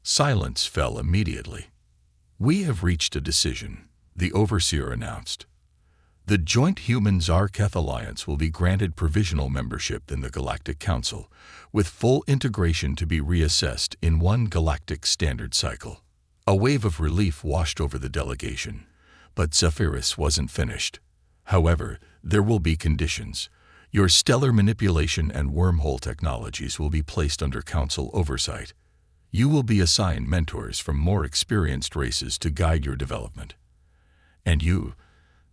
Speaker 1: Silence fell immediately. "We have reached a decision," the overseer announced. "The joint Human-Zarketh Alliance will be granted provisional membership in the Galactic Council, with full integration to be reassessed in one galactic standard cycle." A wave of relief washed over the delegation, but Zephyrus wasn't finished. "However, there will be conditions. Your stellar manipulation and wormhole technologies will be placed under Council oversight. You will be assigned mentors from more experienced races to guide your development. And you,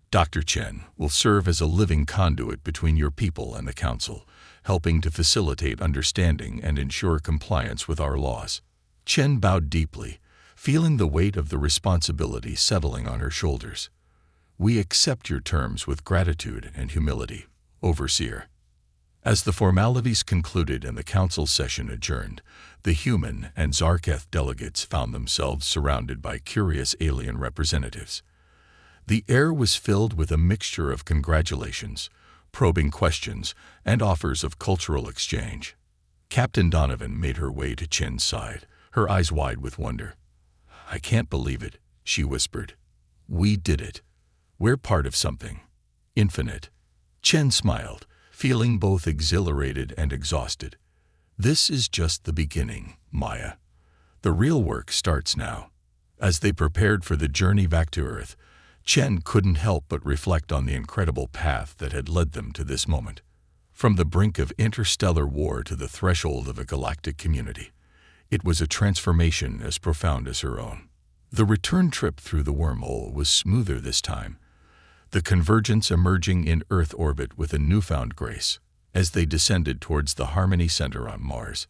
Speaker 1: Dr. Chen, will serve as a living conduit between your people and the Council, helping to facilitate understanding and ensure compliance with our laws." Chen bowed deeply, feeling the weight of the responsibility settling on her shoulders. "We accept your terms with gratitude and humility, Overseer." As the formalities concluded and the council session adjourned, the human and Zarketh delegates found themselves surrounded by curious alien representatives. The air was filled with a mixture of congratulations, probing questions, and offers of cultural exchange. Captain Donovan made her way to Chen's side, her eyes wide with wonder. "I can't believe it," she whispered. "We did it. We're part of something infinite." Chen smiled, feeling both exhilarated and exhausted. "This is just the beginning, Maya. The real work starts now." As they prepared for the journey back to Earth, Chen couldn't help but reflect on the incredible path that had led them to this moment. From the brink of interstellar war to the threshold of a galactic community, it was a transformation as profound as her own. The return trip through the wormhole was smoother this time, the convergence emerging in Earth orbit with a newfound grace. As they descended towards the Harmony Center on Mars,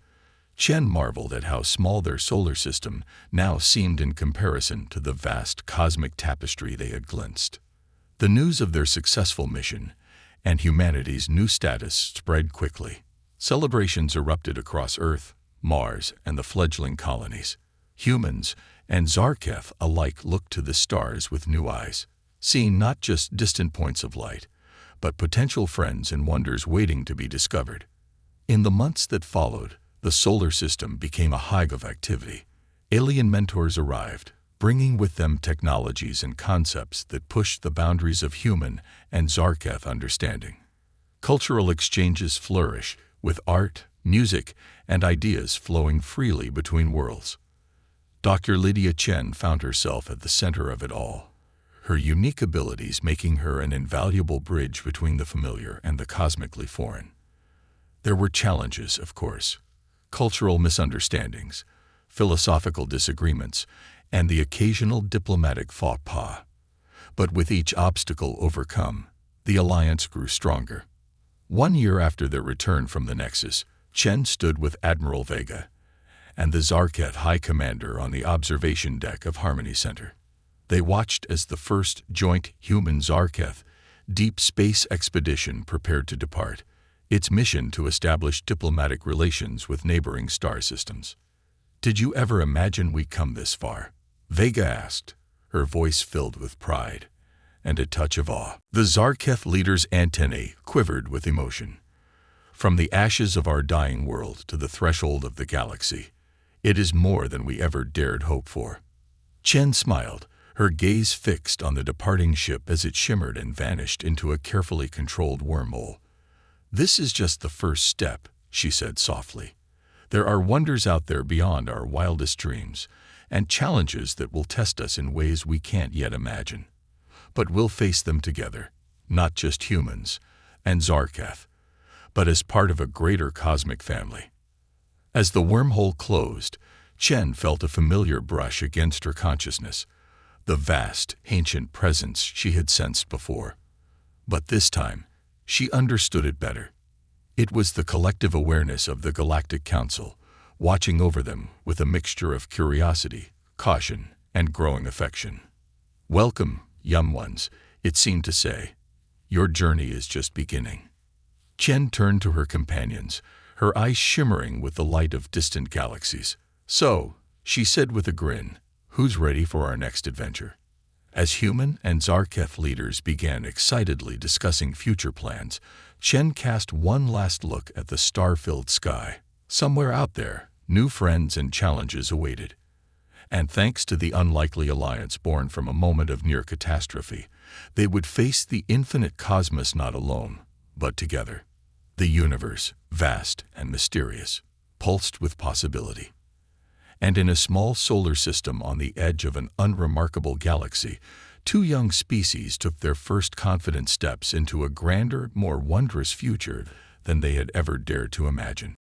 Speaker 1: Chen marveled at how small their solar system now seemed in comparison to the vast cosmic tapestry they had glimpsed. The news of their successful mission and humanity's new status spread quickly. Celebrations erupted across Earth, Mars, and the fledgling colonies. Humans and Zarketh alike looked to the stars with new eyes, seeing not just distant points of light, but potential friends and wonders waiting to be discovered. In the months that followed, the solar system became a hive of activity. Alien mentors arrived, bringing with them technologies and concepts that pushed the boundaries of human and Zarketh understanding. Cultural exchanges flourished, with art, music, and ideas flowing freely between worlds. Dr. Lydia Chen found herself at the center of it all, her unique abilities making her an invaluable bridge between the familiar and the cosmically foreign. There were challenges, of course: cultural misunderstandings, philosophical disagreements, and the occasional diplomatic faux pas. But with each obstacle overcome, the alliance grew stronger. 1 year after their return from the Nexus, Chen stood with Admiral Vega and the Zarketh High Commander on the observation deck of Harmony Center. They watched as the first joint human-Zarketh deep space expedition prepared to depart, its mission to establish diplomatic relations with neighboring star systems. "Did you ever imagine we'd come this far?" Vega asked, her voice filled with pride and a touch of awe. The Zarketh leader's antennae quivered with emotion. "From the ashes of our dying world to the threshold of the galaxy, it is more than we ever dared hope for." Chen smiled, her gaze fixed on the departing ship as it shimmered and vanished into a carefully controlled wormhole. "This is just the first step," she said softly. "There are wonders out there beyond our wildest dreams, and challenges that will test us in ways we can't yet imagine. But we'll face them together, not just humans and Zarketh, but as part of a greater cosmic family." As the wormhole closed, Chen felt a familiar brush against her consciousness, the vast, ancient presence she had sensed before. But this time, She understood it better. It was the collective awareness of the Galactic Council, watching over them with a mixture of curiosity, caution, and growing affection. "Welcome, young ones," it seemed to say. "Your journey is just beginning." Chen turned to her companions, her eyes shimmering with the light of distant galaxies. "So," she said with a grin, "who's ready for our next adventure?" As human and Zarketh leaders began excitedly discussing future plans, Chen cast one last look at the star-filled sky. Somewhere out there, new friends and challenges awaited. And thanks to the unlikely alliance born from a moment of near catastrophe, they would face the infinite cosmos not alone, but together. The universe, vast and mysterious, pulsed with possibility. And in a small solar system on the edge of an unremarkable galaxy, two young species took their first confident steps into a grander, more wondrous future than they had ever dared to imagine.